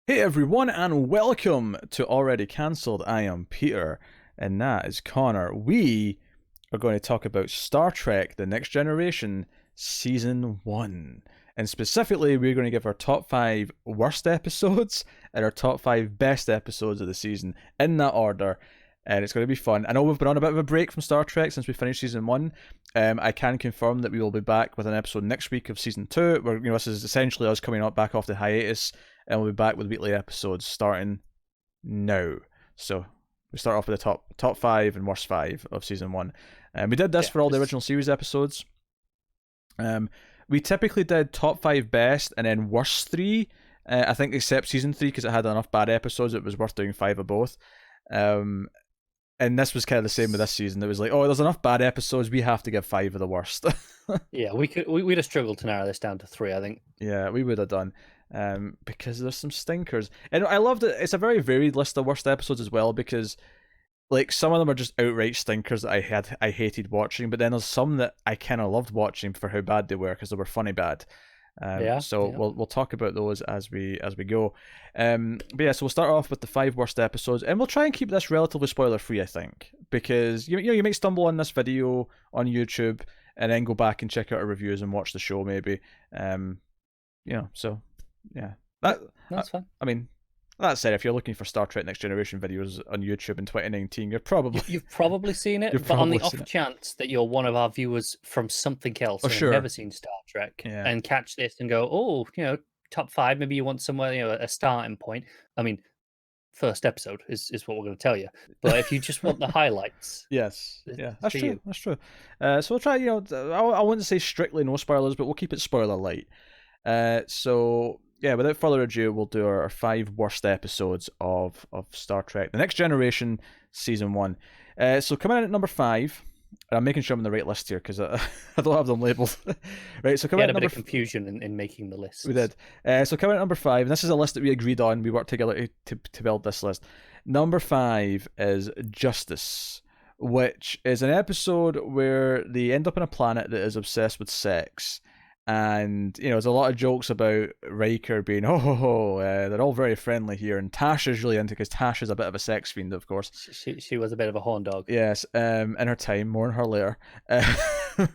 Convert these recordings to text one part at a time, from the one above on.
Hey everyone, and welcome to Already Cancelled. I am Peter, and that is Connor. We are going to talk about Star Trek The Next Generation Season 1. And specifically, we're going to give our top 5 worst episodes and our top 5 best episodes of the season in that order. And it's going to be fun. I know we've been on a bit of a break from Star Trek since we finished Season 1. I can confirm that we will be back with an episode next week of Season 2. Where, this is essentially us coming up back off the hiatus, and we'll be back with weekly episodes starting now. So we start off with the top 5 and worst 5 of Season 1. And we did this for all the original series episodes. We typically did top 5 best and then worst 3. I think except Season 3, because it had enough bad episodes, it was worth doing 5 of both. And this was kind of the same with this season. It was like, there's enough bad episodes, we have to give 5 of the worst. Yeah, we'd have struggled to narrow this down to 3, I think. Yeah, we would have done. Because there's some stinkers. And I loved it. It's a very varied list of worst episodes as well, because like some of them are just outright stinkers that I hated watching, but then there's some that I kind of loved watching for how bad they were, because they were funny bad. We'll talk about those as we go. So we'll start off with the 5 worst episodes, and we'll try and keep this relatively spoiler free, I think, because you might stumble on this video on YouTube and then go back and check out our reviews and watch the show maybe. That's fine. I mean, that said, if you're looking for Star Trek Next Generation videos on YouTube in 2019, you've probably seen it, but on the off chance that you're one of our viewers from something else and have never seen Star Trek and catch this and go, top 5, maybe you want somewhere, a starting point. I mean, first episode is what we're going to tell you. But if you just want the highlights, that's true. So we'll try. I wouldn't say strictly no spoilers, but we'll keep it spoiler light. Without further ado, we'll do our 5 worst episodes of Star Trek The Next Generation Season 1. So coming in at number 5, and I'm making sure I'm on the right list here because I don't have them labelled. Right, so coming in at a bit of confusion in making the list. We did. So coming at number 5, and this is a list that we agreed on. We worked together to build this list. Number 5 is Justice, which is an episode where they end up on a planet that is obsessed with sex. And, there's a lot of jokes about Riker being, they're all very friendly here. And Tasha's really into it because Tasha's a bit of a sex fiend, of course. She was a bit of a horn dog. Yes, in her time, more on her later. But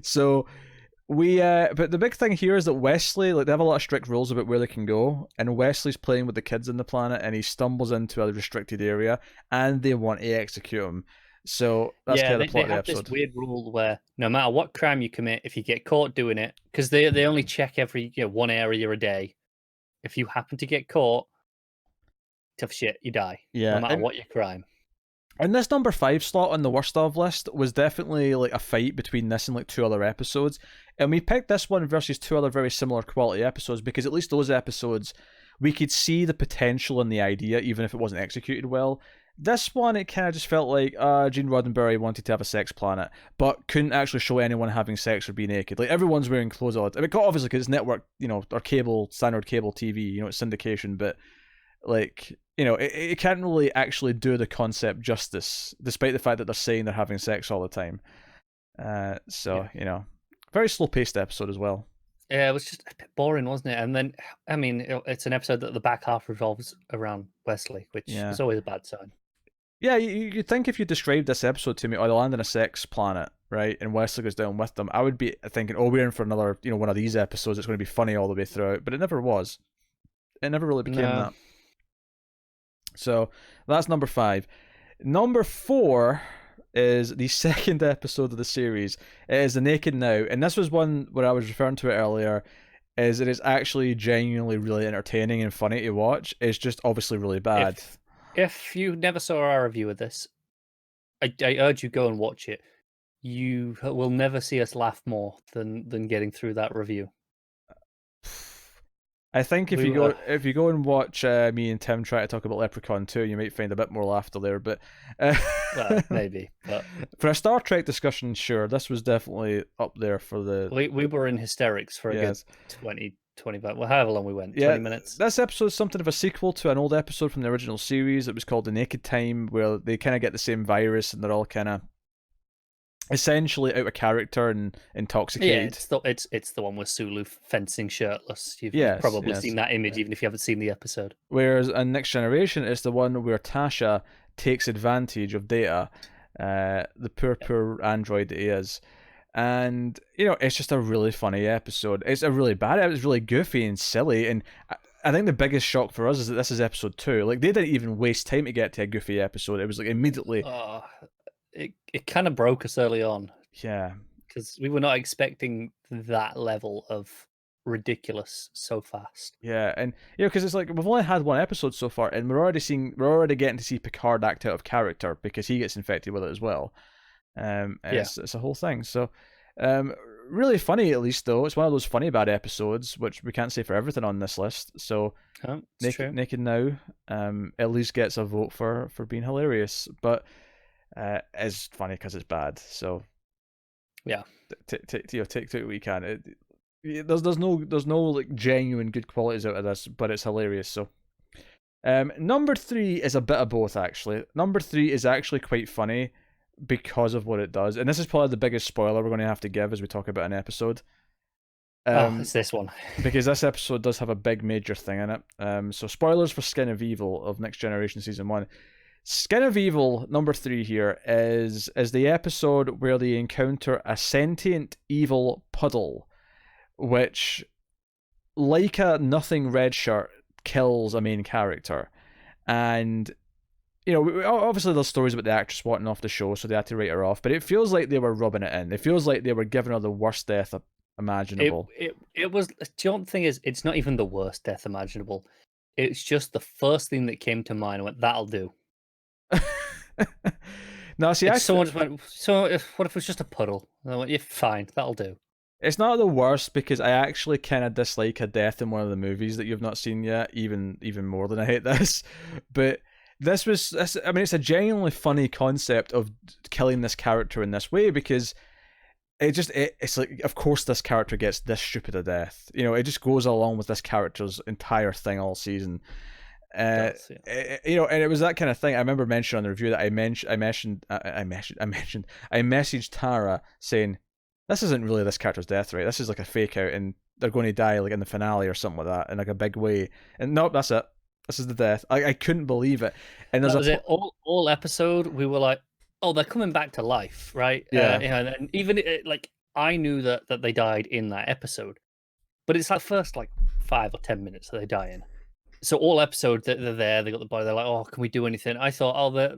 the big thing here is that Wesley, they have a lot of strict rules about where they can go. And Wesley's playing with the kids on the planet and he stumbles into a restricted area and they want to execute him. So that's kind of the plot of the episode. They have this weird rule where no matter what crime you commit, if you get caught doing it, because they only check every one area a day. If you happen to get caught, tough shit, you die. Yeah, no matter what your crime. And this number 5 slot on the worst of list was definitely like a fight between this and like 2 other episodes. And we picked this one versus 2 other very similar quality episodes because at least those episodes, we could see the potential in the idea, even if it wasn't executed well. This one, it kind of just felt like Gene Roddenberry wanted to have a sex planet, but couldn't actually show anyone having sex or be naked. Like, everyone's wearing clothes all the time. I mean, obviously, because it's network, or standard cable TV, it's syndication, but, it can't really actually do the concept justice, despite the fact that they're saying they're having sex all the time. Very slow-paced episode as well. Yeah, it was just a bit boring, wasn't it? And then, I mean, it's an episode that the back half revolves around Wesley, which is always a bad sign. Yeah, you'd think if you described this episode to me, they land on a sex planet, right, and Wesley goes down with them, I would be thinking, we're in for another, one of these episodes, it's going to be funny all the way throughout, but it never was. It never really became that. So, that's number 5. Number 4 is the second episode of the series. It is The Naked Now, and this was one where I was referring to it earlier, is it is actually genuinely really entertaining and funny to watch. It's just obviously really bad. If you never saw our review of this, I urge you go and watch it. You will never see us laugh more than getting through that review. I think if you go and watch me and Tim try to talk about Leprechaun 2, you might find a bit more laughter there. But well, maybe. But for a Star Trek discussion, sure, this was definitely up there for the. We were in hysterics for a good 20, 25, well, however long we went, 20 minutes. This episode is something of a sequel to an old episode from the original series. It was called The Naked Time, where they kind of get the same virus and they're all kind of essentially out of character and intoxicated. Yeah, it's the one with Sulu fencing shirtless. You've probably seen that image, even if you haven't seen the episode. Whereas in Next Generation, it's the one where Tasha takes advantage of Data, the poor android that he is. And, it's just a really funny episode. It's a really bad episode. It's really goofy and silly. And I think the biggest shock for us is that this is episode 2. Like, they didn't even waste time to get to a goofy episode. It was like immediately... It kind of broke us early on. Yeah. Because we were not expecting that level of ridiculous so fast. Yeah, and because it's like we've only had one episode so far, and we're already getting to see Picard act out of character because he gets infected with it as well. It's a whole thing. So, really funny at least though. It's one of those funny bad episodes, which we can't say for everything on this list. So, Naked Now, at least gets a vote for being hilarious, but it's funny because it's bad. So, yeah, take what you can. There's no like genuine good qualities out of this, but it's hilarious. So, number 3 is a bit of both actually. Number 3 is actually quite funny because of what it does, and this is probably the biggest spoiler we're going to have to give as we talk about an episode. It's this one because this episode does have a big major thing in it. So spoilers for Skin of Evil of Next Generation Season 1. Skin of Evil, number 3 here, is the episode where they encounter a sentient evil puddle, which, like a nothing red shirt, kills a main character. And, obviously there's stories about the actress wanting off the show, so they had to write her off, but it feels like they were rubbing it in. It feels like they were giving her the worst death imaginable. It was, the only thing is, it's not even the worst death imaginable. It's just the first thing that came to mind. I went, that'll do. No, see, someone just went, what if it was just a puddle? And I went, yeah, fine, that'll do. It's not the worst because I actually kind of dislike a death in one of the movies that you've not seen yet, even more than I hate this. But this, I mean, it's a genuinely funny concept of killing this character in this way because it's like, of course this character gets this stupid a death. It just goes along with this character's entire thing all season. And it was that kind of thing. I remember mentioning on the review that I messaged Tara saying, this isn't really this character's death, right? This is like a fake out and they're going to die like in the finale or something like that in like a big way. And nope, that's it. This is the death. I couldn't believe it. And that was it. All episode we were like, oh, they're coming back to life, right? Yeah. And even like I knew that they died in that episode, but it's like first like 5 or 10 minutes that they die in. So all episode they're there, they got the body. They're like, oh, can we do anything? I thought, oh,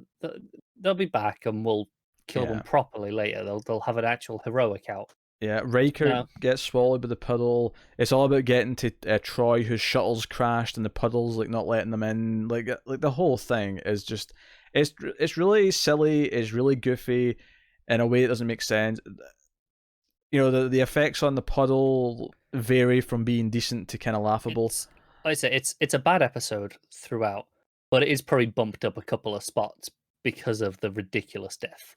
they'll be back and we'll kill them properly later. They'll have an actual heroic out. Yeah, Riker gets swallowed by the puddle. It's all about getting to Troy, whose shuttle's crashed, and the puddle's like not letting them in. Like the whole thing is just, it's really silly. It's really goofy in a way that doesn't make sense. The effects on the puddle vary from being decent to kind of laughable. Like I say, it's a bad episode throughout, but it is probably bumped up a couple of spots because of the ridiculous death.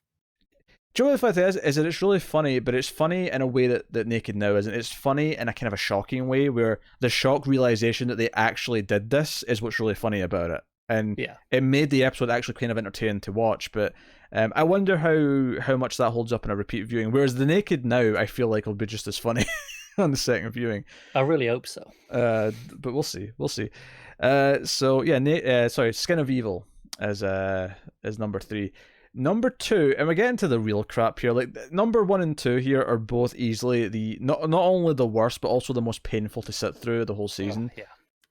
Do you know what the fact is that it's really funny, but it's funny in a way that Naked Now isn't. It's funny in a kind of a shocking way where the shock realization that they actually did this is what's really funny about it. And it made the episode actually kind of entertaining to watch, but I wonder how much that holds up in a repeat viewing. Whereas the Naked Now, I feel like will be just as funny on the second viewing. I really hope so. But we'll see. So yeah, Skin of Evil as number 3. Number 2, and we're getting to the real crap here. Like number 1 and 2 here are both easily the not only the worst, but also the most painful to sit through the whole season. Oh,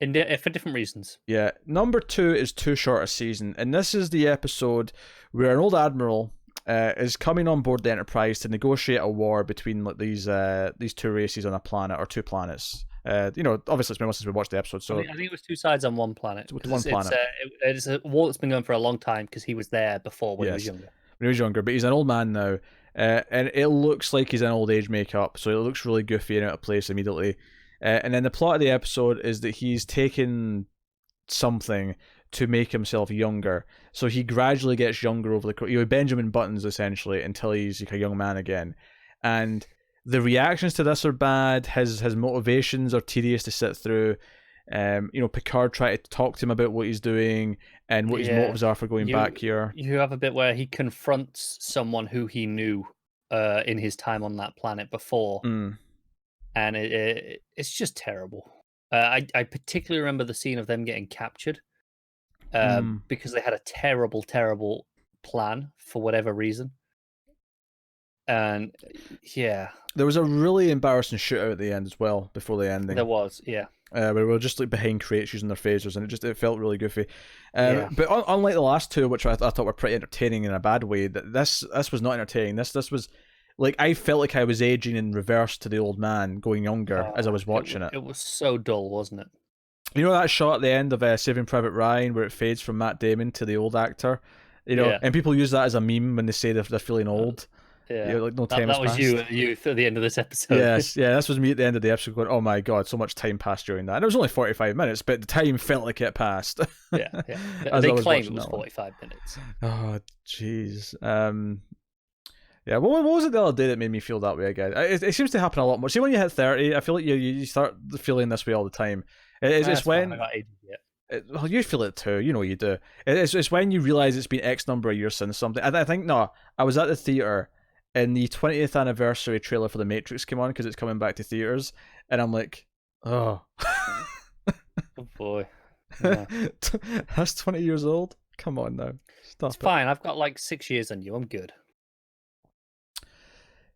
yeah, for different reasons. Yeah, number 2 is Too Short a Season, and this is the episode where an old admiral is coming on board the Enterprise to negotiate a war between like these two races on a planet or 2 planets. Obviously it's been since we watched the episode, so I think it was 2 sides on one planet. One planet. It's a war that's been going for a long time because he was there before when he was younger. When he was younger, but he's an old man now, and it looks like he's in old age makeup, so it looks really goofy and out of place immediately. And then the plot of the episode is that he's taken something to make himself younger, so he gradually gets younger over the Benjamin Buttons essentially until he's like a young man again, and the reactions to this are bad. His motivations are tedious to sit through. Picard tried to talk to him about what he's doing and what his motives are for going back here. You have a bit where he confronts someone who he knew in his time on that planet before, and it's just terrible. I particularly remember the scene of them getting captured because they had a terrible plan for whatever reason. And yeah, there was a really embarrassing shootout at the end as well before the ending. There was, yeah. Where we were just like behind crates using their phasers, and it felt really goofy. But unlike the last two, which I thought were pretty entertaining in a bad way, this was not entertaining. This was like, I felt like I was aging in reverse to the old man, going younger as I was watching it. It was so dull, wasn't it? You know that shot at the end of Saving Private Ryan where it fades from Matt Damon to the old actor, and people use that as a meme when they say they're feeling old. Yeah, like no time that was passed. you at the end of this episode. Yes, yeah, this was me at the end of the episode going, oh my god, so much time passed during that. And it was only 45 minutes, but the time felt like it passed. Yeah. They claim it was 45 minutes. Oh, jeez. Yeah, what was it the other day that made me feel that way again? It seems to happen a lot more. See, when you hit 30, I feel like you start feeling this way all the time. It's when... I got ages yet. Well, you feel it too. You know you do. It's when you realise it's been X number of years since something. I think, no, I was at the theatre and the 20th anniversary trailer for The Matrix came on because it's coming back to theaters, and I'm like, oh. Oh boy. Yeah. That's 20 years old? Come on now. Stop it's fine. I've got like 6 years on you. I'm good.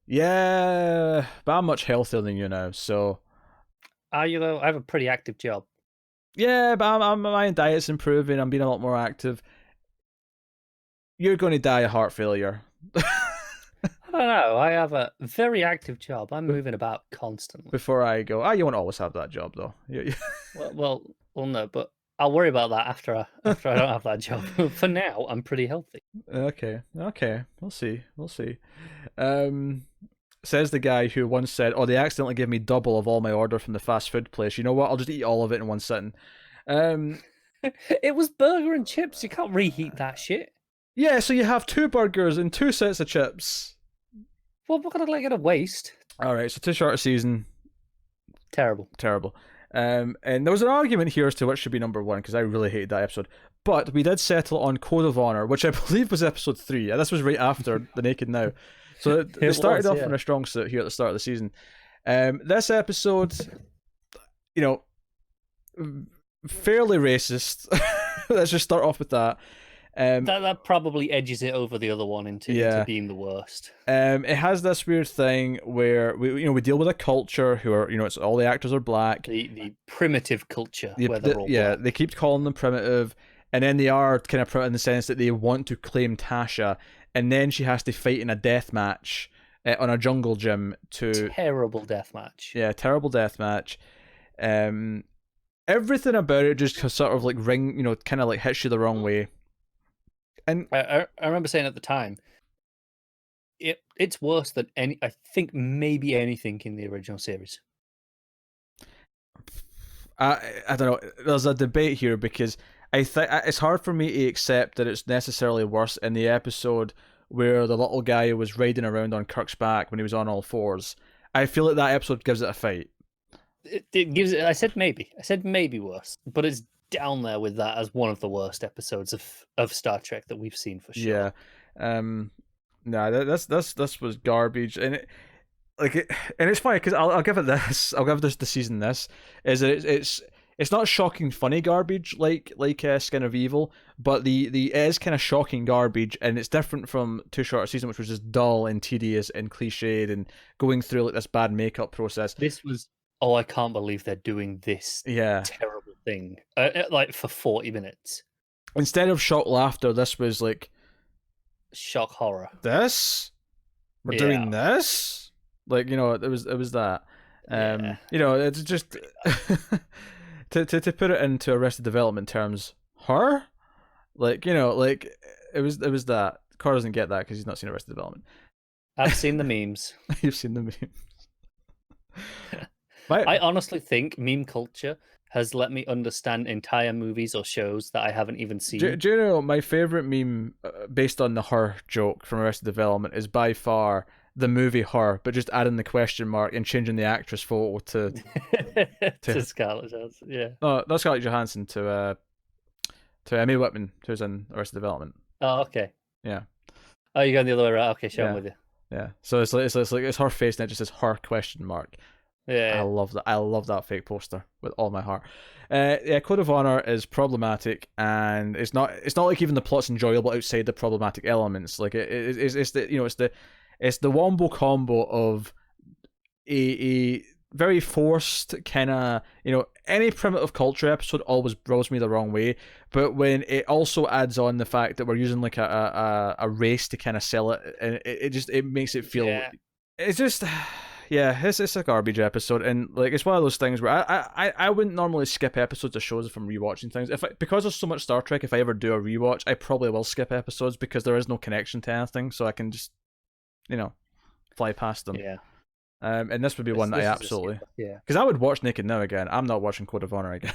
Yeah, but I'm much healthier than you now, so... Are you though? I have a pretty active job. Yeah, but my diet's improving. I'm being a lot more active. You're going to die of heart failure. I don't know. I have a very active job. I'm moving about constantly. Before I go, you won't always have that job though. well, no, but I'll worry about that after I don't have that job. For now, I'm pretty healthy. Okay. We'll see. Says the guy who once said, "Oh, they accidentally gave me double of all my order from the fast food place. You know what? I'll just eat all of it in one sitting." It was burger and chips. You can't reheat that shit. Yeah, so you have 2 burgers and 2 sets of chips. Well, we're gonna get a waste. All right, so too short a season. Terrible. And there was an argument here as to what should be number 1 because I really hated that episode. But we did settle on Code of Honor, which I believe was episode 3. And this was right after The Naked Now. So they started off in a strong suit here at the start of the season. This episode, fairly racist. Let's just start off with that. That probably edges it over the other one into being the worst. It has this weird thing where we deal with a culture who are it's all the actors are black. The primitive culture where they're all black. They keep calling them primitive, and then they are kind of primitive in the sense that they want to claim Tasha, and then she has to fight in a death match on a jungle gym terrible death match. Yeah, terrible death match. Everything about it just sort of like kind of like hits you the wrong way. And I remember saying at the time, it's worse than I think maybe anything in the original series. I don't know. There's a debate here because I think it's hard for me to accept that it's necessarily worse in the episode where the little guy was riding around on Kirk's back when he was on all fours. I feel like that episode gives it a fight. It gives it. I said maybe worse, but it's down there with that as one of the worst episodes of Star Trek that we've seen for sure. Yeah. This was garbage, and it's funny because I'll give it this. I'll give this the season. This is it's not shocking funny garbage like Skin of Evil, but it is kind of shocking garbage, and it's different from Too Short a Season, which was just dull and tedious and cliched and going through like this bad makeup process. This was. Oh, I can't believe they're doing this terrible thing like for 40 minutes. Instead of shock laughter, this was like shock horror. We're doing this? Like, it was that. It's just to put it into Arrested Development terms, horror? Like, it was that. Carr doesn't get that because he's not seen Arrested Development. I've seen the memes. You've seen the memes. I honestly think meme culture has let me understand entire movies or shows that I haven't even seen. Do you know my favorite meme based on the her joke from Arrested Development is by far the movie Her, but just adding the question mark and changing the actress photo to Scarlett Johansson. Yeah. No, not Scarlett Johansson, to Amy Whitman, who's in Arrested Development. Oh, okay. Yeah. Oh, you're going the other way around. Okay, sure, I'm with you. Yeah. So it's her face and it just says her question mark. Yeah. I love that. I love that fake poster with all my heart. Yeah, Code of Honor is problematic, and it's not like even the plot's enjoyable outside the problematic elements. Like it's the wombo combo of a very forced kind of, any primitive culture episode always rubs me the wrong way, but when it also adds on the fact that we're using like a race to kind of sell it, and it makes it feel, it's just, yeah, it's a garbage episode. And like, it's one of those things where I wouldn't normally skip episodes of shows if I'm rewatching things. Because there's so much Star Trek, if I ever do a rewatch, I probably will skip episodes because there is no connection to anything, so I can just, fly past them. Yeah. And this would be one that I absolutely, because I would watch Naked Now again. I'm not watching Code of Honor again.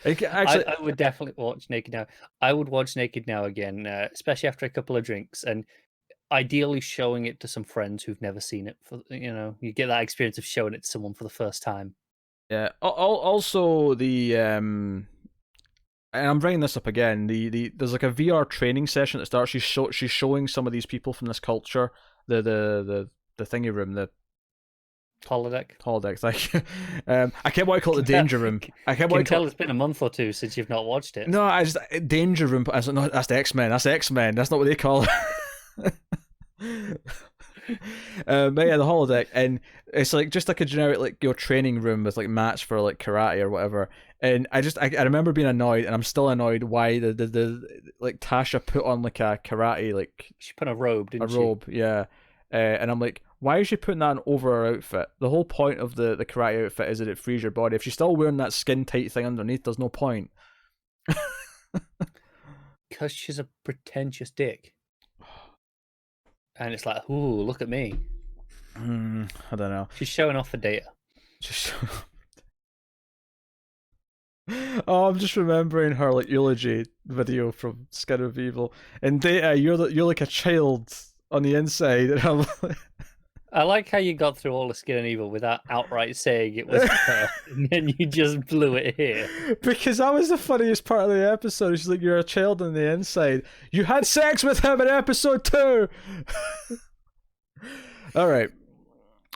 Actually, I would definitely watch Naked Now. I would watch Naked Now again, especially after a couple of drinks, and ideally showing it to some friends who've never seen it. You get that experience of showing it to someone for the first time. Yeah. Also, and I'm bringing this up again. There's like a VR training session that starts. She's showing some of these people from this culture the thingy room, the holodeck. Thank you. I kept what I call it the danger room. I kept what tell it's been a month or two since you've not watched it. No, I just danger room. I was like, no, that's the X-Men. That's the X-Men. That's not what they call it. But yeah, the holodeck, and it's like just like a generic like your training room with like mats for like karate or whatever. And I remember being annoyed, and I'm still annoyed why the like Tasha put on like a karate, like she put a robe, didn't she? A robe, yeah. And I'm like, why is she putting that on over her outfit? The whole point of the karate outfit is that it frees your body. If she's still wearing that skin tight thing underneath, there's no point. Because she's a pretentious dick. And it's like, ooh, look at me. I don't know. She's showing off the data. Oh, I'm just remembering her like eulogy video from Skin of Evil. And Data, you're like a child on the inside. And I'm like... I like how you got through all the Skin of Evil without outright saying it was her, and then you just blew it here. Because that was the funniest part of the episode. She's like, you're a child on the inside. You had sex with him in episode 2! Alright.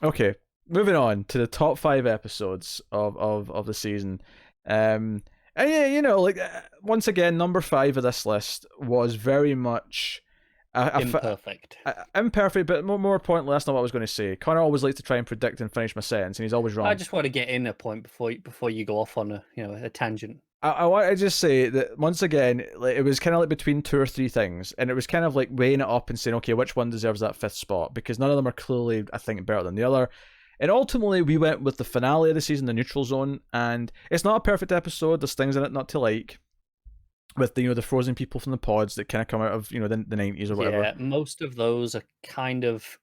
Okay. Moving on to the top 5 episodes of the season. And yeah, like, once again, number 5 of this list was very much... imperfect. Imperfect, but more importantly, that's not what I was going to say. Connor always likes to try and predict and finish my sentence, and he's always wrong. I just want to get in a point before you go off on a tangent. I want to just say that once again, like, it was kind of like between 2 or 3 things, and it was kind of like weighing it up and saying, okay, which one deserves that 5th spot? Because none of them are clearly, I think, better than the other. And ultimately, we went with the finale of the season, the Neutral Zone, and it's not a perfect episode. There's things in it not to like. With the frozen people from the pods that kind of come out of the 90s or whatever. Yeah, most of those are kind of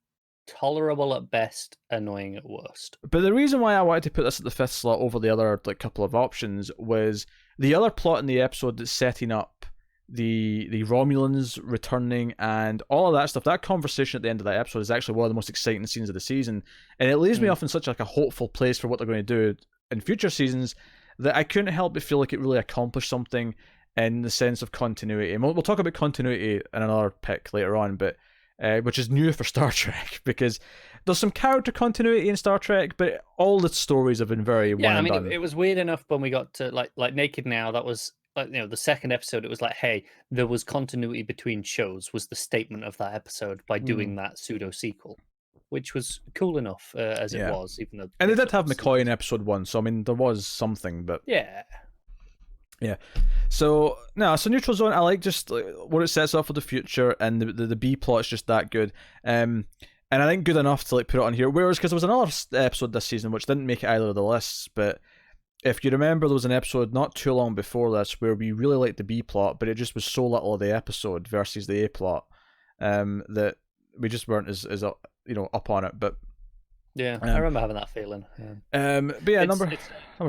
tolerable at best, annoying at worst. But the reason why I wanted to put this at the 5th slot over the other like couple of options was the other plot in the episode that's setting up the Romulans returning and all of that stuff. That conversation at the end of that episode is actually one of the most exciting scenes of the season, and it leaves me off in such like a hopeful place for what they're going to do in future seasons that I couldn't help but feel like it really accomplished something in the sense of continuity. And we'll talk about continuity in another pick later on, but which is new for Star Trek, because there's some character continuity in Star Trek, but all the stories have been very one and done. It was weird enough when we got to like Naked Now. That was like the second episode. It was like, hey, there was continuity between shows. Was the statement of that episode by doing that pseudo sequel, which was cool enough as it was, even though. And they did have McCoy in episode 1, so I mean there was something, but yeah. So Neutral Zone, I like just what it sets up for the future, and the B plot's just that good. And I think good enough to like put it on here. Whereas, because there was another episode this season which didn't make it either of the lists, but if you remember, there was an episode not too long before this where we really liked the B plot, but it just was so little of the episode versus the A plot, that we just weren't as up on it. But yeah, I remember having that feeling. But yeah, number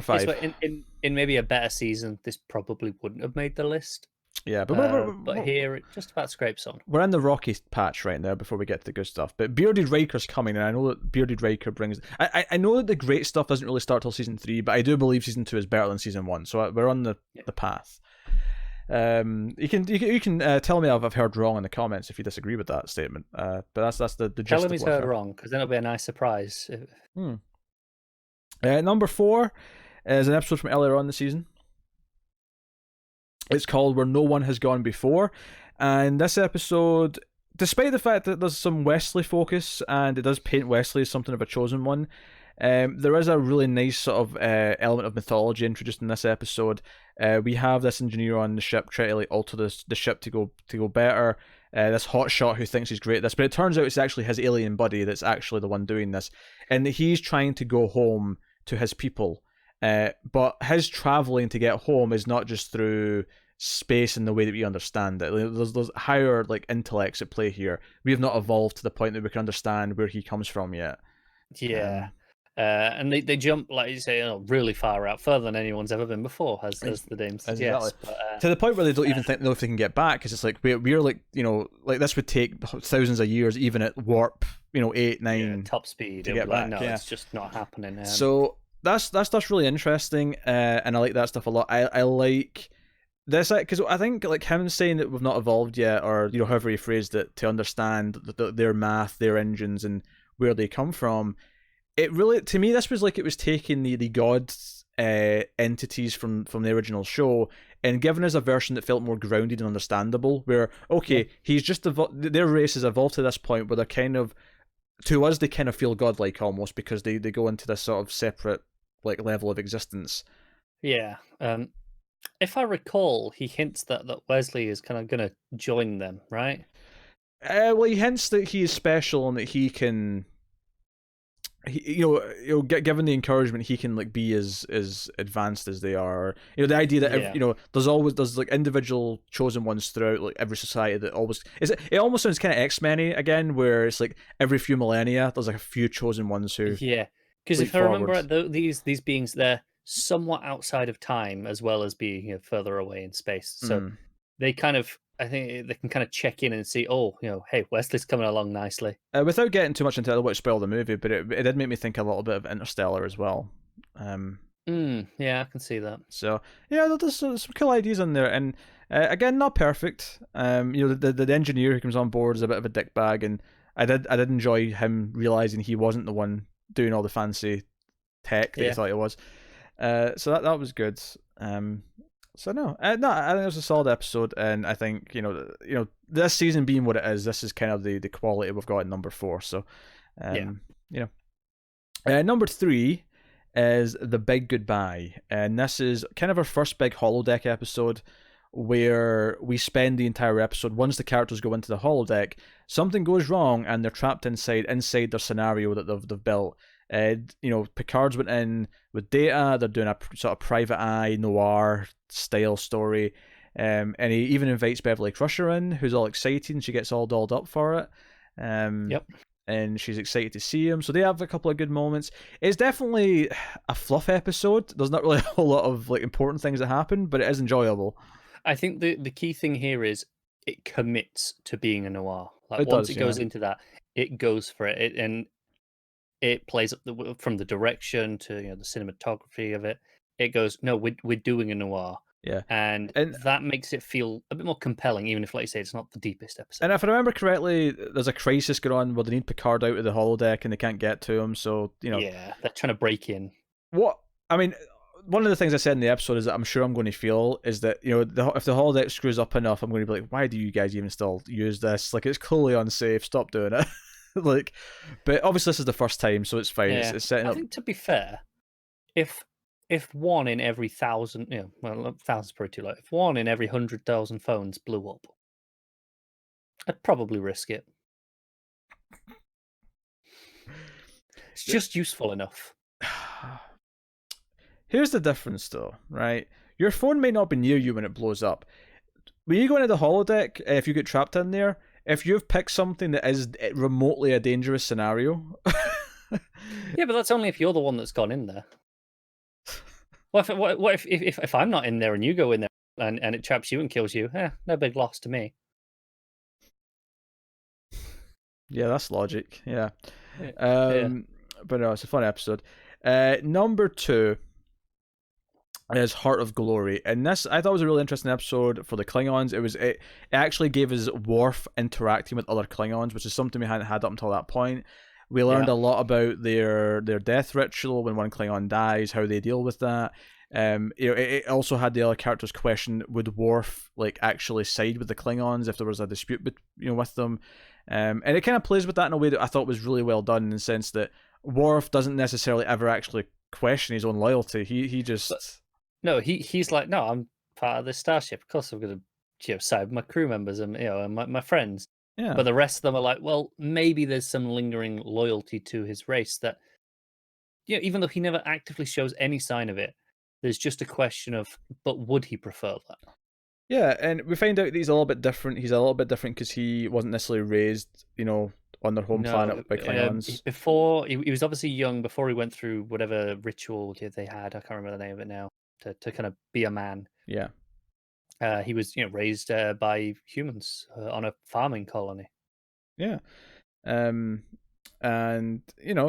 5. In maybe a better season, this probably wouldn't have made the list. Yeah, but here it just about scrapes on. We're in the rocky patch right now before we get to the good stuff. But Bearded Riker's coming, and I know that Bearded Riker brings... I know that the great stuff doesn't really start till season 3, but I do believe season 2 is better than season 1, so we're on the path. You can tell me I've heard wrong in the comments if you disagree with that statement. But that's the gist. Tell him he's heard wrong, because then it'll be a nice surprise. Number 4 is an episode from earlier on in the season. It's called Where No One Has Gone Before, and this episode, despite the fact that there's some Wesley focus and it does paint Wesley as something of a chosen one, there is a really nice sort of element of mythology introduced in this episode. We have this engineer on the ship trying to like alter the ship to go better. This hotshot who thinks he's great at this, but it turns out it's actually his alien buddy that's actually the one doing this, and he's trying to go home to his people. But his traveling to get home is not just through space in the way that we understand it. There's higher like intellects at play here. We have not evolved to the point that we can understand where he comes from yet. Yeah. And they jump, like you say, really far out, further than anyone's ever been before, as the name suggests. Exactly. But, to the point where they don't even know if they can get back, because it's like we're like, like this would take thousands of years, even at warp, 8, 9, top speed to get back. No, it's just not happening. So that's stuff's really interesting, and I like that stuff a lot. I like this because I think like him saying that we've not evolved yet, or however he phrased it, to understand their math, their engines, and where they come from. It really, to me, this was like it was taking the god entities from the original show and giving us a version that felt more grounded and understandable. Where he's just their race has evolved to this point where they're kind of, to us, they kind of feel godlike almost, because they go into this sort of separate like level of existence. Yeah. If I recall, he hints that Wesley is kind of going to join them, right? Well, he hints that he is special and that he can. Given the encouragement, he can like be as advanced as they are. The idea that there's like individual chosen ones throughout like every society that always is. It almost sounds kind of X-Men-y again, where it's like every few millennia there's like a few chosen ones who. Yeah, because if I remember, these beings, they're somewhat outside of time as well as being further away in space. So they kind of. I think they can kind of check in and see, hey, Wesley's coming along nicely. Without getting too much into it, I don't want to spoil the movie, but it did make me think a little bit of Interstellar as well. Yeah, I can see that. So, yeah, there's some cool ideas in there. And again, not perfect. The engineer who comes on board is a bit of a dickbag, and I did enjoy him realising he wasn't the one doing all the fancy tech that he thought he was. So that was good. So no, I think it was a solid episode, and I think this season being what it is, this is kind of the quality we've got in number 4. So, number 3 is The Big Goodbye, and this is kind of our first big holodeck episode, where we spend the entire episode. Once the characters go into the holodeck, something goes wrong, and they're trapped inside their scenario that they've built. Picard's went in with data. They're doing a sort of private eye noir style story, and he even invites Beverly Crusher in, who's all excited, and she gets all dolled up for it. And she's excited to see him, so they have a couple of good moments. It's definitely a fluff episode. There's not really a whole lot of like important things that happen, but it is enjoyable. I think the key thing here is it commits to being a noir. Like once it goes into that, it goes for it, and it plays up from the direction to the cinematography of it. It goes, no, we're doing a noir. Yeah, and that makes it feel a bit more compelling, even if, like you say, it's not the deepest episode. And if I remember correctly, there's a crisis going on where they need Picard out of the holodeck and they can't get to him. So yeah, they're trying to break in. One of the things I said in the episode is that I'm sure I'm going to feel is that if the holodeck screws up enough, I'm going to be like, why do you guys even still use this? Like, it's clearly unsafe. Stop doing it. But obviously this is the first time, so it's fine. Yeah. It's setting up. I think, to be fair, if 1 in every 1,000, 1,000's probably too low. If 1 in every 100,000 phones blew up, I'd probably risk it. It's just useful enough. Here's the difference, though, right? Your phone may not be near you when it blows up. When you go into the holodeck, if you get trapped in there, if you've picked something that is remotely a dangerous scenario... Yeah, but that's only if you're the one that's gone in there. What if I'm not in there and you go in there and it traps you and kills you? No big loss to me. Yeah, that's logic. Yeah. But no, it's a fun episode. Number 2 is Heart of Glory, and this I thought was a really interesting episode for the Klingons. It actually gave us Worf interacting with other Klingons, which is something we hadn't had up until that point. We learned a lot about their death ritual when one Klingon dies, how they deal with that. It also had the other characters question: would Worf actually side with the Klingons if there was a dispute with them? And it kind of plays with that in a way that I thought was really well done, in the sense that Worf doesn't necessarily ever actually question his own loyalty. He just he's like, no, I'm part of this starship. Of course, I'm going to side with my crew members and and my friends. Yeah. But the rest of them are like, well, maybe there's some lingering loyalty to his race that, even though he never actively shows any sign of it, there's just a question of, but would he prefer that? Yeah, and we find out that he's a little bit different. He's a little bit different because he wasn't necessarily raised, on their home planet by Klingons. Before, he was obviously young before he went through whatever ritual they had. I can't remember the name of it now, to kind of be a man. Yeah. He was, raised by humans on a farming colony. Yeah. And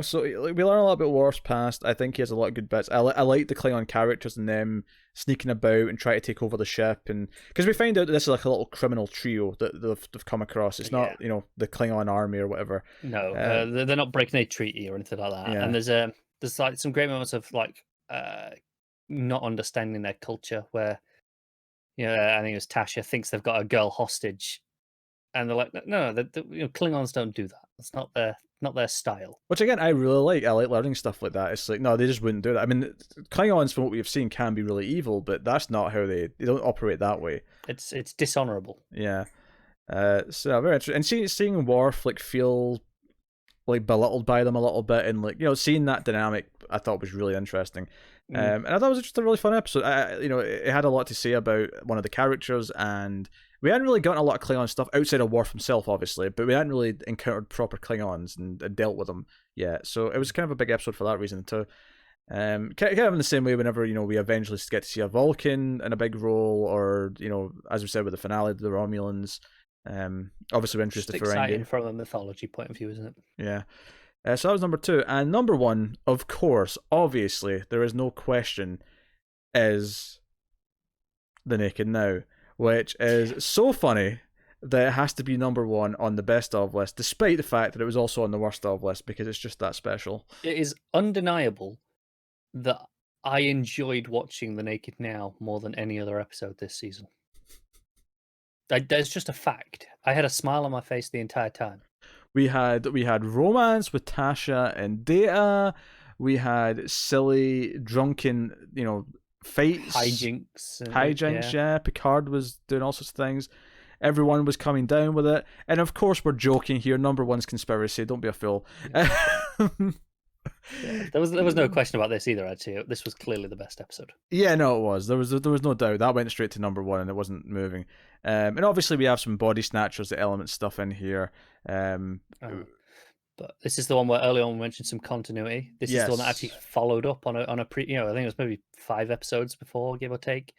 so we learn a lot about Worf's past. I think he has a lot of good bits. I like the Klingon characters and them sneaking about and trying to take over the ship, and because we find out that this is like a little criminal trio that they've come across. It's not the Klingon army or whatever. No, they're not breaking a treaty or anything like that. Yeah. And there's like some great moments of not understanding their culture, where I think it was Tasha thinks they've got a girl hostage, and they're like, no, Klingons don't do that. It's not their style. Which again, I really like. I like learning stuff like that. It's like, no, they just wouldn't do that. I mean, Klingons, from what we've seen, can be really evil, but that's not how they don't operate that way. It's dishonorable. Yeah. So very interesting. And seeing Worf feel belittled by them a little bit, and seeing that dynamic, I thought was really interesting. And I thought it was just a really fun episode. It had a lot to say about one of the characters, and we hadn't really gotten a lot of Klingon stuff outside of Worf himself, obviously, but we hadn't really encountered proper Klingons and dealt with them yet. So it was kind of a big episode for that reason too. Kind of in the same way, whenever we eventually get to see a Vulcan in a big role, or as we said with the finale, the Romulans. Obviously, we're interested for exciting from a mythology point of view, isn't it? Yeah. So that was number 2, and number 1, of course, obviously, there is no question, is The Naked Now, which is so funny that it has to be number 1 on the best of list, despite the fact that it was also on the worst of list, because it's just that special. It is undeniable that I enjoyed watching The Naked Now more than any other episode this season. There's just a fact. I had a smile on my face the entire time. We had romance with Tasha and Data. We had silly, drunken, fights. Hijinks. Yeah. Picard was doing all sorts of things. Everyone was coming down with it. And of course, we're joking here. Number 1's conspiracy. Don't be a fool. Yeah, there was no question about this either, actually. This was clearly the best episode. Yeah, no, it was. There was no doubt. That went straight to number 1 and it wasn't moving. And obviously we have some body snatchers, the element stuff in here. But this is the one where early on we mentioned some continuity. This is the one that actually followed up on a pre. I think it was maybe 5 episodes before, give or take.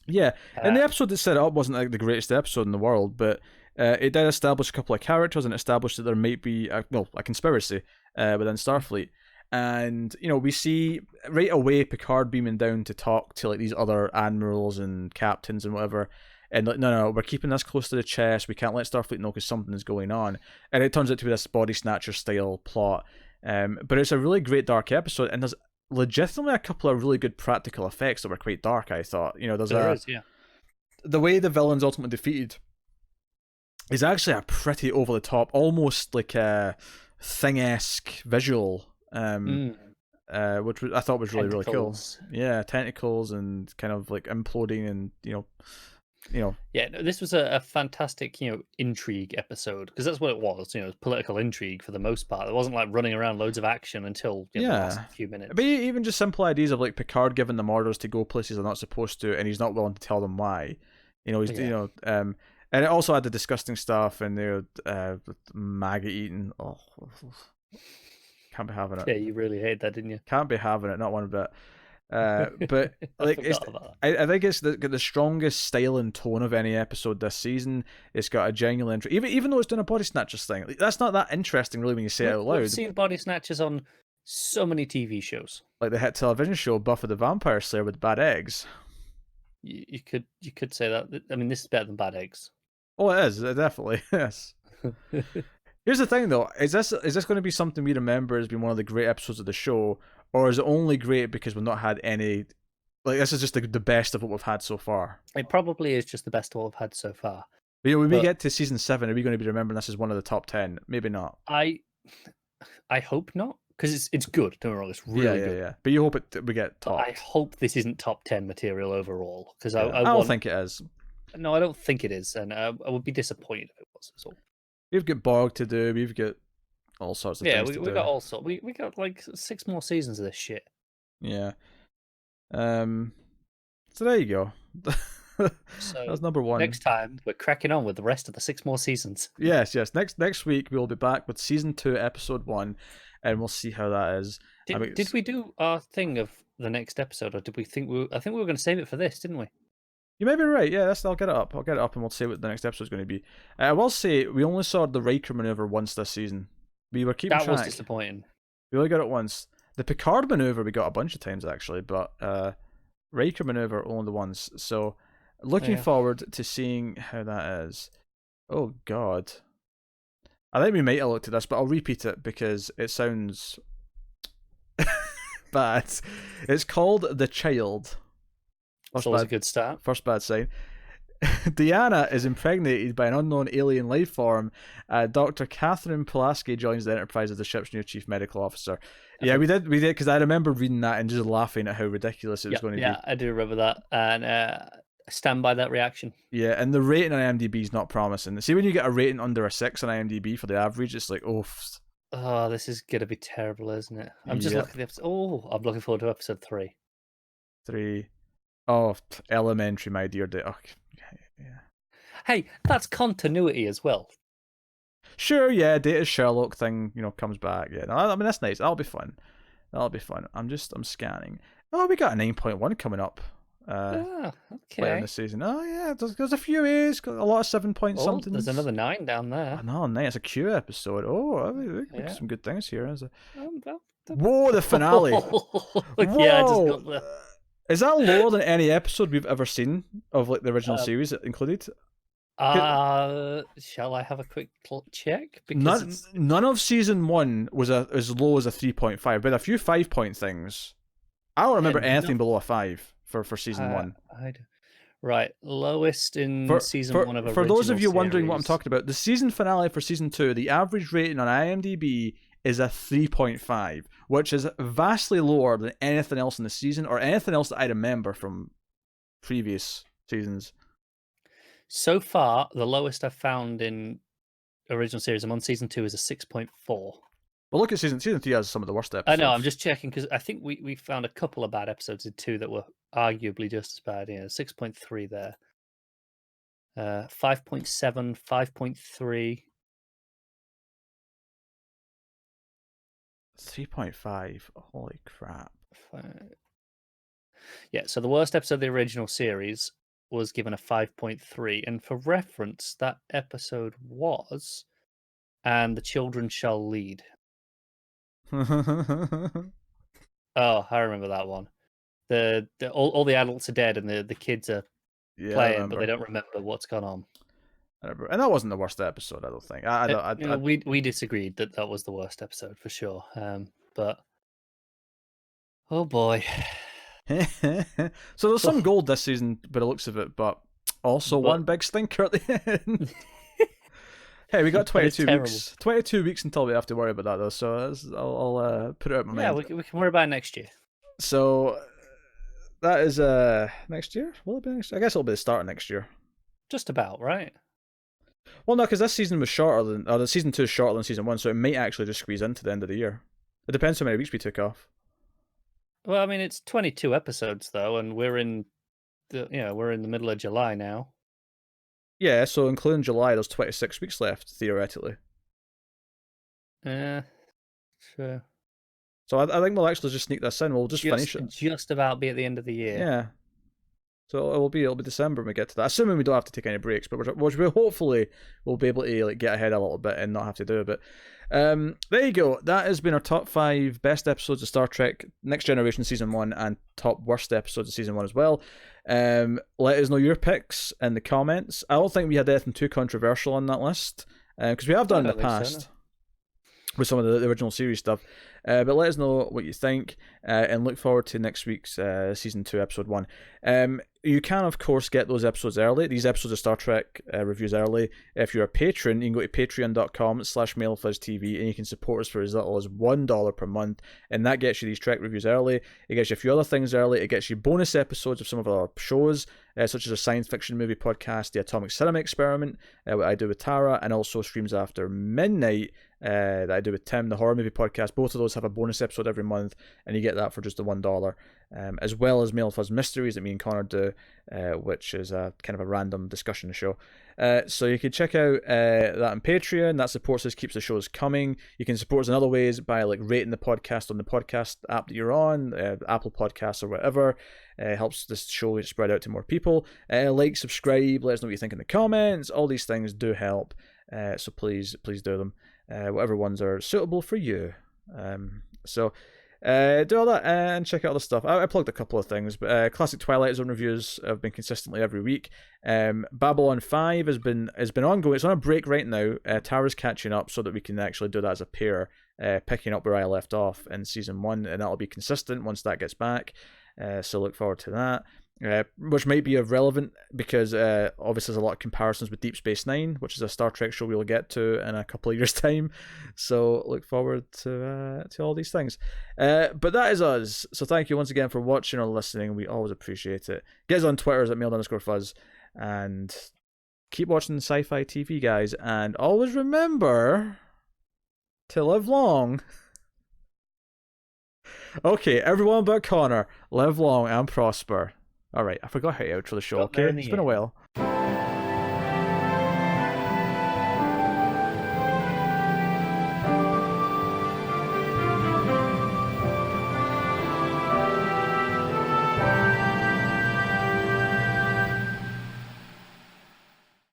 Yeah, and the episode that set it up wasn't the greatest episode in the world, but it did establish a couple of characters and established that there might be a conspiracy within Starfleet. And we see right away Picard beaming down to talk to these other admirals and captains and whatever, and no, we're keeping this close to the chest. We can't let Starfleet know because something is going on. And it turns out to be this body snatcher style plot. But it's a really great dark episode, and there's legitimately a couple of really good practical effects that were quite dark. I thought, the way the villain's ultimately defeated is actually a pretty over the top, almost like a Thing-esque visual. Which I thought was really really cool. Yeah, tentacles and kind of imploding, and Yeah, no, this was a fantastic intrigue episode, because that's what it was. Political intrigue for the most part. It wasn't like running around loads of action until the last few minutes. But even just simple ideas of Picard giving them orders to go places they're not supposed to, and he's not willing to tell them why. And it also had the disgusting stuff and maggot eating. Oh. Can't be having it. Yeah, you really hate that, didn't you? Can't be having it, not one bit. But I think it's the strongest style and tone of any episode this season. It's got a genuine interest, even though it's doing a body snatchers thing. That's not that interesting, really, when you say it out loud. We've seen body snatchers on So many TV shows. Like the hit television show Buffy the Vampire Slayer with bad eggs. You could say that. I mean, this is better than bad eggs. Oh, it is. It definitely is. Here's the thing, though: is this going to be something we remember as being one of the great episodes of the show, or is it only great because we've not had any? Like, this is just the best of what we've had so far. It probably is just the best of what we've had so far. But, when we get to season 7, are we going to be remembering this as one of the top 10? Maybe not. I hope not, because it's good. Don't get me wrong, it's really good. Yeah. But you hope we get top. I hope this isn't top 10 material overall, because I don't think it is. No, I don't think it is, and I would be disappointed if it was. That's all. We've got Borg to do. We've got all sorts of things to do. Yeah, we got all sorts. We got like 6 more seasons of this shit. Yeah. So there you go. So that's number 1. Next time we're cracking on with the rest of the 6 more seasons. Yes. Next week we'll be back with season 2, episode 1, and we'll see how that is. Did we do our thing of the next episode, or did we think I think we were going to save it for this, didn't we? You may be right. Yeah, I'll get it up. And we'll say what the next episode is going to be. I will say we only saw the Riker maneuver once this season. We were keeping track. That was disappointing. We only got it once. The Picard maneuver we got a bunch of times actually, but Riker maneuver only the once. So looking forward to seeing how that is. Oh God, I think we might have looked at this, but I'll repeat it because it sounds bad. It's called The Child. That's always a good start. First bad sign. Deanna is impregnated by an unknown alien life form. Dr. Catherine Pulaski joins the Enterprise as the ship's new chief medical officer. Yeah, we did, because I remember reading that and just laughing at how ridiculous it was going to be. Yeah, I do remember that, and I stand by that reaction. Yeah, and the rating on IMDb is not promising. See, when you get a rating under a 6 on IMDb for the average, it's like, oh, this is going to be terrible, isn't it? I'm just looking at the episode. Oh, I'm looking forward to episode 3. 3. Oh, Elementary, my dear. Oh, yeah. Hey, that's continuity as well. Sure, yeah, Data's Sherlock thing, comes back. Yeah, no, I mean, that's nice. That'll be fun. I'm scanning. Oh, we got a 9.1 coming up. Okay. Later in the season. Oh, yeah, there's a few A's, got a lot of 7 point something. There's another 9 down there. Oh, no, nice. It's a Q episode. Oh, we got some good things here. Whoa, the finale. Whoa. Yeah, I just got the... Is that lower than any episode we've ever seen of like the original series included? Shall I have a quick check? Because none of season 1 was as low as a 3.5, but a few 5-point things. I don't remember anything below a 5 for season 1. Right, lowest in season 1 of original For those of you wondering series. what I'm talking about, the season finale for season 2, the average rating on IMDb is a 3.5, which is vastly lower than anything else in the season or anything else that I remember from previous seasons. So far, the lowest I've found in original series, I'm on season 2, is a 6.4. Well, look at season 3 has some of the worst episodes. I know, I'm just checking because I think we found a couple of bad episodes in 2 that were arguably just as bad. 6.3 there. 5.7, 5.3. 3.5. Holy crap. Yeah, so the worst episode of the original series was given a 5.3. And for reference, that episode was And the Children Shall Lead. Oh, I remember that one. All the adults are dead and the kids are playing, but they don't remember what's gone on. And that wasn't the worst episode, I don't think. We disagreed that was the worst episode for sure. But oh boy. So there's some gold this season by the looks of it, but also one big stinker at the end. Hey, we got 22 weeks. 22 weeks until we have to worry about that, though. So I'll put it out of my mind. Yeah, we can worry about it next year. So that is next year. Will it be next year? I guess it'll be the start of next year. Just about, right? Well, no, because this season was the season 2 is shorter than season 1, so it might actually just squeeze into the end of the year. It depends how many weeks we took off. Well, I mean, it's 22 episodes though, and we're in the middle of July now. Yeah, so including July, there's 26 weeks left theoretically. Yeah, sure. So I think we'll actually just sneak this in. We'll just finish it. Just about be at the end of the year. Yeah. So it'll be December when we get to that. Assuming we don't have to take any breaks, but which we hopefully will be able to get ahead a little bit and not have to do it. But There you go. That has been our top 5 best episodes of Star Trek Next Generation Season 1 and top worst episodes of Season 1 as well. Let us know your picks in the comments. I don't think we had anything too controversial on that list, because we have done in the past with some of the original series stuff. But let us know what you think, and look forward to next week's Season 2, Episode 1. You can, of course, get those episodes early, these episodes of Star Trek reviews early. If you're a patron, you can go to patreon.com/MailFuzzTV, and you can support us for as little as $1 per month, and that gets you these Trek reviews early. It gets you a few other things early. It gets you bonus episodes of some of our shows, such as a science fiction movie podcast, The Atomic Cinema Experiment, what I do with Tara, and also Streams After Midnight, that I do with Tim, the horror movie podcast. Both of those have a bonus episode every month, and you get that for just the $1, as well as Mail Fuzz Mysteries that me and Connor do, which is a kind of a random discussion show. So you can check out that on Patreon. That supports us, keeps the shows coming. You can support us in other ways by rating the podcast on the podcast app that you're on, Apple Podcasts or whatever. Helps this show spread out to more people. Subscribe, let us know what you think in the comments. All these things do help, so please do them. Whatever ones are suitable for you. So do all that and check out other stuff. I plugged a couple of things, but Classic Twilight Zone reviews have been consistently every week. Babylon 5 has been ongoing. It's on a break right now. Tara's catching up so that we can actually do that as a pair, picking up where I left off in Season 1, and that'll be consistent once that gets back. So look forward to that. Which might be relevant because obviously there's a lot of comparisons with Deep Space Nine, which is a Star Trek show we'll get to in a couple of years' time. So look forward to all these things. But that is us. So thank you once again for watching or listening. We always appreciate it. Get us on Twitter at mail_fuzz, and keep watching sci-fi TV, guys. And always remember to live long. Okay, everyone but Connor, live long and prosper. Alright, I forgot how to outro the show, okay? It's been a while.